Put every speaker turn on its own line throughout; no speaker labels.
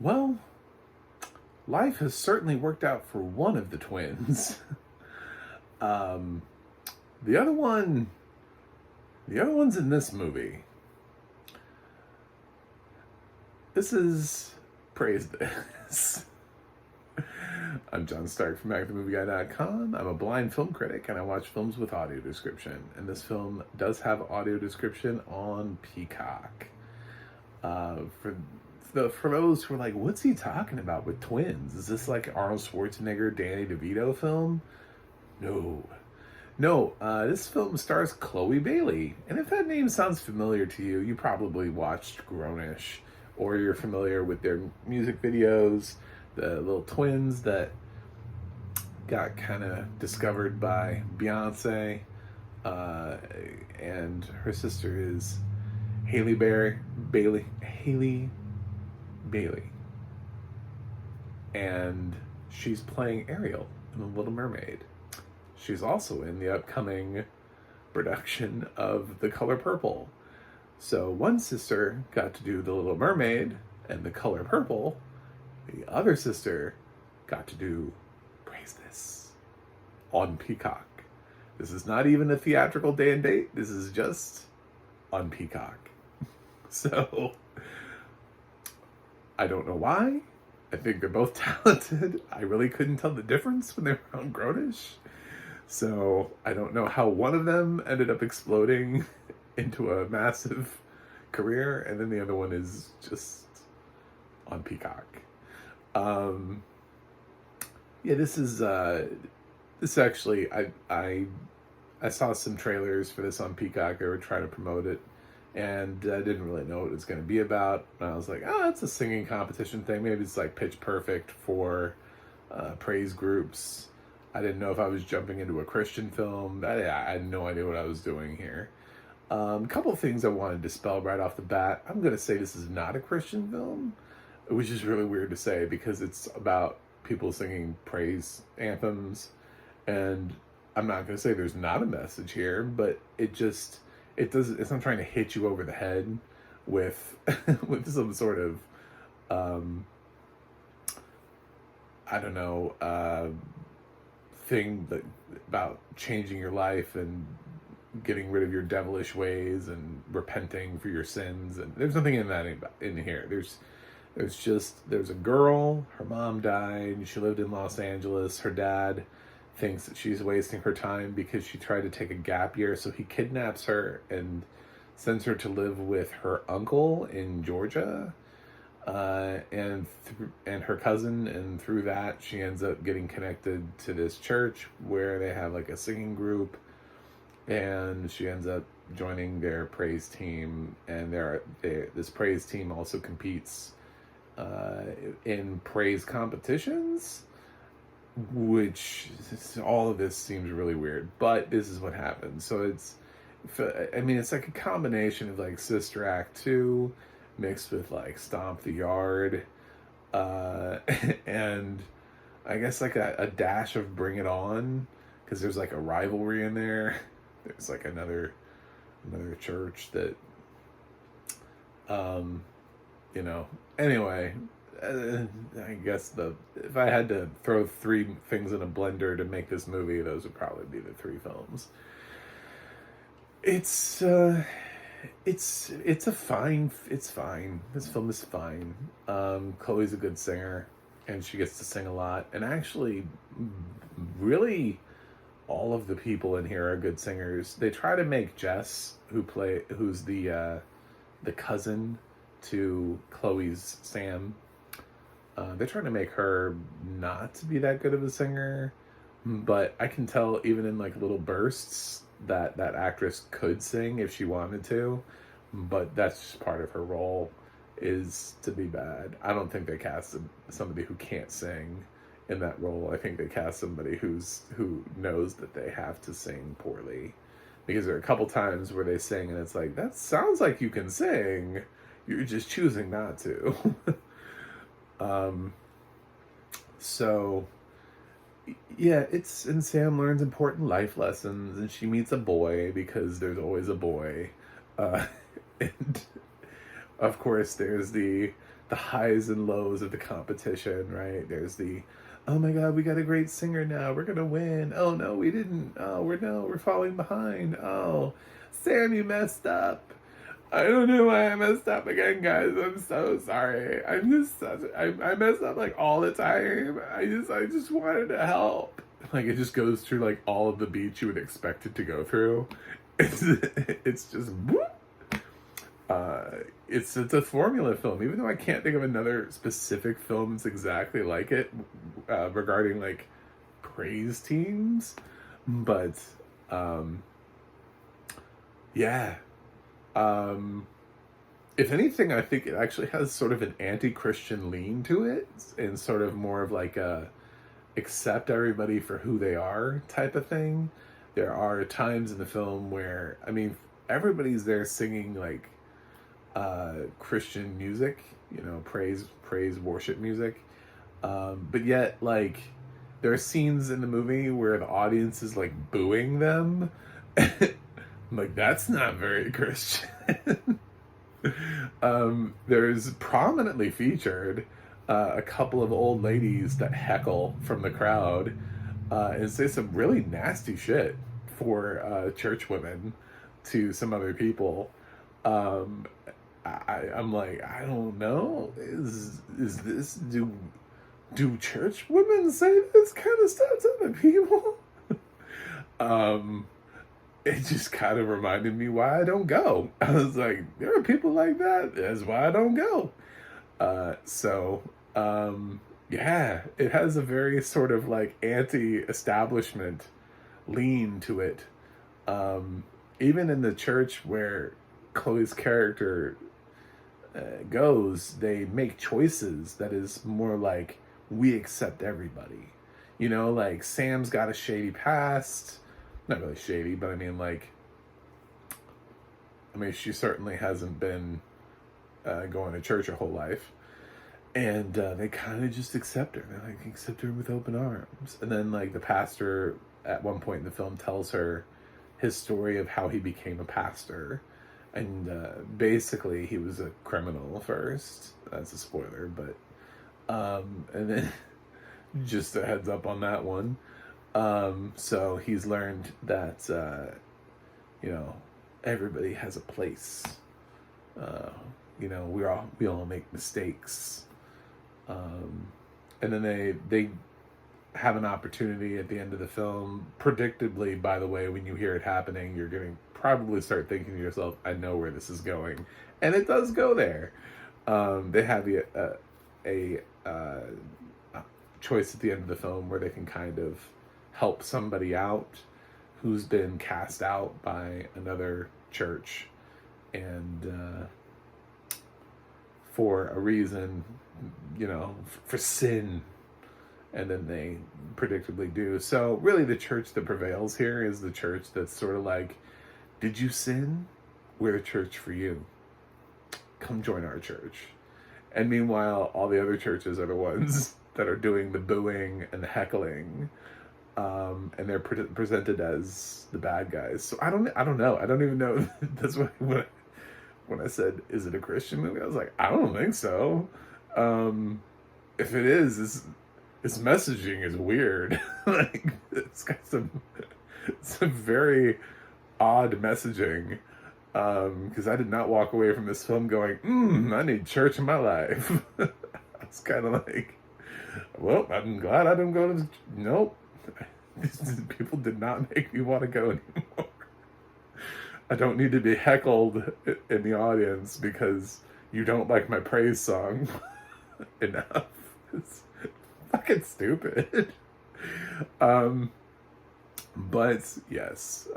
Well, life has certainly worked out for one of the twins. um, the other one, the other one's in this movie. This is Praise This. I'm John Stark from BackTheMovieGuy.com. I'm a blind film critic and I watch films with audio description. And this film does have audio description on Peacock. For those who are like, what's he talking about with twins? Is this like Arnold Schwarzenegger, Danny DeVito film? No. This film stars Chloe Bailey. And if that name sounds familiar to you, you probably watched Grownish, or you're familiar with their music videos, the little twins that got kind of discovered by Beyonce. And her sister is Haley Bailey. And she's playing Ariel in The Little Mermaid. She's also in the upcoming production of The Color Purple. So one sister got to do The Little Mermaid and The Color Purple. The other sister got to do Praise This on Peacock. This is not even a theatrical day and date. This is just on Peacock. So I don't know why. I think they're both talented. I really couldn't tell the difference when they were on Grownish. So I don't know how one of them ended up exploding into a massive career, and then the other one is just on Peacock. This actually, I saw some trailers for this on Peacock. They were trying to promote it, and I didn't really know what it was going to be about. And I was like, it's a singing competition thing. Maybe it's like Pitch Perfect for praise groups. I didn't know if I was jumping into a Christian film. I had no idea what I was doing here. A couple of things I want to dispel right off the bat. I'm going to say this is not a Christian film, which is really weird to say because it's about people singing praise anthems. And I'm not going to say there's not a message here, but it's not trying to hit you over the head with with some sort of thing that about changing your life and getting rid of your devilish ways and repenting for your sins. And there's nothing in that in here. There's a girl, her mom died, she lived in Los Angeles. Her dad thinks that she's wasting her time because she tried to take a gap year, so he kidnaps her and sends her to live with her uncle in Georgia, and her cousin, and through that she ends up getting connected to this church where they have like a singing group, and she ends up joining their praise team. And this praise team also competes in praise competitions, which all of this seems really weird, but this is what happens. So it's like a combination of like Sister Act 2 mixed with like Stomp the Yard, and I guess like a dash of Bring It On, because there's like a rivalry in there. There's like another church that anyway, I guess if I had to throw three things in a blender to make this movie, those would probably be the three films. It's fine. This film is fine. Chloe's a good singer, and she gets to sing a lot. And actually, really, all of the people in here are good singers. They try to make Jess, who's the cousin to Chloe's Sam. They're trying to make her not to be that good of a singer, but I can tell even in like little bursts that actress could sing if she wanted to, but that's just part of her role, is to be bad. I don't think they cast somebody who can't sing in that role. I think they cast somebody who knows that they have to sing poorly, because there are a couple times where they sing and it's like, that sounds like you can sing, you're just choosing not to. So yeah, and Sam learns important life lessons, and she meets a boy because there's always a boy, and of course there's the the highs and lows of the competition, right? There's the, oh my God, we got a great singer now. We're gonna win. Oh no, we didn't. Oh, we're falling behind. Oh, Sam, you messed up. I don't know why I messed up again, guys. I'm so sorry. I mess up like all the time. I just wanted to help. Like it just goes through like all of the beats you would expect it to go through. It's just whoop. It's a formula film, even though I can't think of another specific film that's exactly like it regarding like praise teams. But yeah. If anything, I think it actually has sort of an anti-Christian lean to it, and sort of more of like a accept everybody for who they are type of thing. There are times in the film where, I mean, everybody's there singing like Christian music, you know, praise worship music, but yet like there are scenes in the movie where the audience is like booing them. I'm like, that's not very Christian. There's prominently featured a couple of old ladies that heckle from the crowd and say some really nasty shit for church women to some other people. I'm like, I don't know. Is this, do church women say this kind of stuff to other people? It just kind of reminded me why I don't go. I was like, there are people like that. That's why I don't go. Yeah, it has a very sort of like anti-establishment lean to it. Even in the church where Chloe's character goes, they make choices that is more like, we accept everybody. You know, like Sam's got a shady past. Not really shady, but I mean, she certainly hasn't been going to church her whole life. And they kind of just accept her. They like accept her with open arms. And then like the pastor at one point in the film tells her his story of how he became a pastor. And basically he was a criminal first. That's a spoiler, but and then just a heads up on that one. So he's learned that you know, everybody has a place. You know, we all make mistakes. And then they have an opportunity at the end of the film. Predictably, by the way, when you hear it happening, you're going to probably start thinking to yourself, I know where this is going. And it does go there. They have a choice at the end of the film where they can kind of help somebody out who's been cast out by another church. And for a reason, you know, for sin. And then they predictably do. So really the church that prevails here is the church that's sort of like, did you sin? We're a church for you. Come join our church. And meanwhile, all the other churches are the ones that are doing the booing and the heckling. And they're presented as the bad guys. So I don't know. I don't even know. That's what when I said, is it a Christian movie? I was like, I don't think so. If it is, its messaging is weird. Like, it's got some very odd messaging. Because I did not walk away from this film going, I need church in my life. I was kind of like, well, I'm glad I didn't go to nope. People did not make me want to go anymore. I don't need to be heckled in the audience because you don't like my praise song enough. It's fucking stupid. But yes,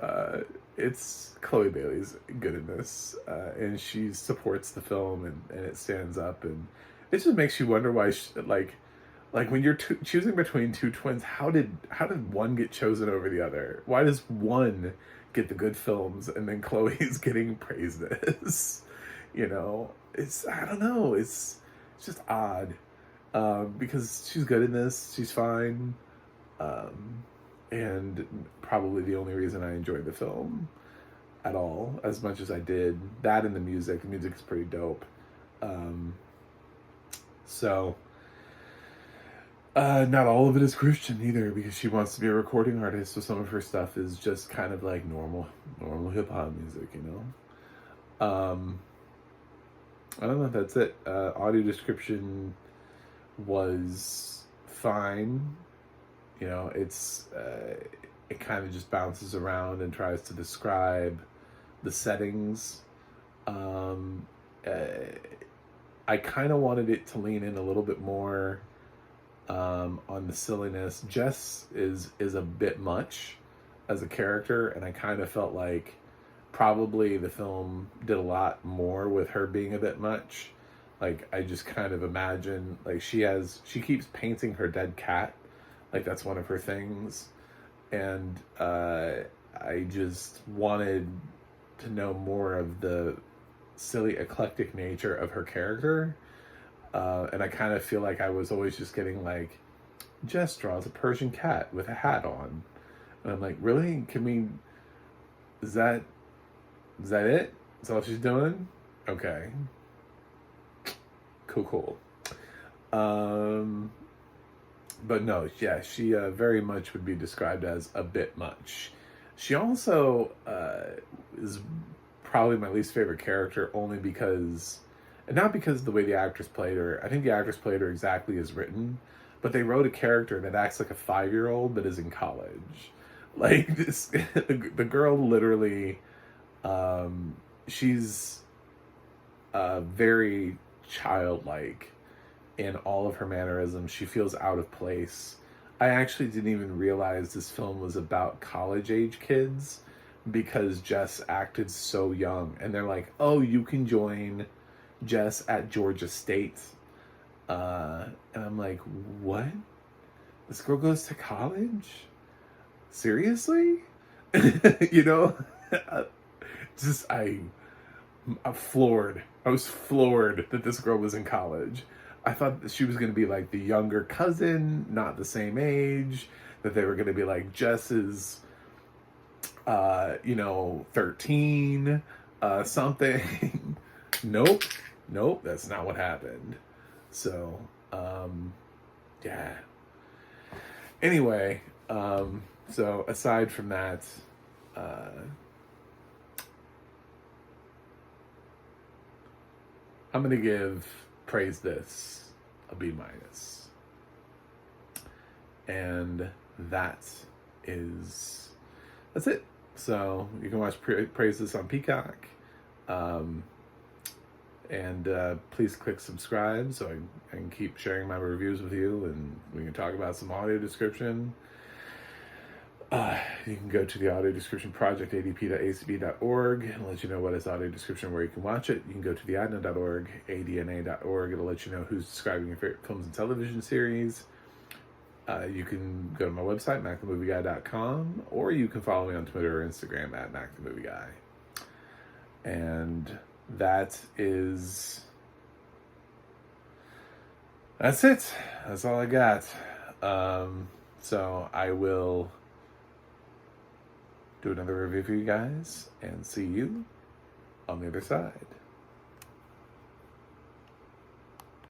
it's Chloe Bailey's good in this, and she supports the film, and it stands up, and it just makes you wonder why, like when you're choosing between two twins, how did one get chosen over the other? Why does one get the good films and then Chloe's getting praised as? You know, I don't know, it's just odd, because she's good in this, she's fine, and probably the only reason I enjoyed the film at all as much as I did. That and the music is pretty dope. So, not all of it is Christian either, because she wants to be a recording artist, so some of her stuff is just kind of like normal hip-hop music, you know? I don't know, that's it. Audio description was fine. You know, it kind of just bounces around and tries to describe the settings. I kind of wanted it to lean in a little bit more on the silliness. Jess is a bit much as a character, and I kind of felt like probably the film did a lot more with her being a bit much. Like, I just kind of imagine, like, she keeps painting her dead cat, like that's one of her things, and I just wanted to know more of the silly eclectic nature of her character, and I kind of feel like I was always just getting like, Jess draws a Persian cat with a hat on, and I'm like, really? Is that it? Is that all she's doing? Okay, cool. But no, yeah, she very much would be described as a bit much. She also is probably my least favorite character, only because, and not because of the way the actress played her. I think the actress played her exactly as written, but they wrote a character that acts like a 5-year-old but is in college. Like, this, the girl literally, she's very childlike in all of her mannerisms. She feels out of place. I actually didn't even realize this film was about college age kids because Jess acted so young. And they're like, oh, you can join Jess at Georgia State. And I'm like, what? This girl goes to college? Seriously? You know? I'm floored. I was floored that this girl was in college. I thought that she was going to be like the younger cousin, not the same age, that they were going to be like Jess's, 13, something. Nope, that's not what happened. So, yeah. Anyway, so aside from that, I'm going to give Praise This a B-. And that's it. So you can watch Praise This on Peacock. And please click subscribe so I can keep sharing my reviews with you, and we can talk about some audio description. You can go to the audio description project, adp.acb.org, and let you know what is audio description, where you can watch it. You can go to the ADNA.org, ADNA.org. It'll let you know who's describing your favorite films and television series. You can go to my website, MacTheMovieGuy.com, or you can follow me on Twitter or Instagram at MacTheMovieGuy. And that's it. That's all I got. So I will do another review for you guys and see you on the other side.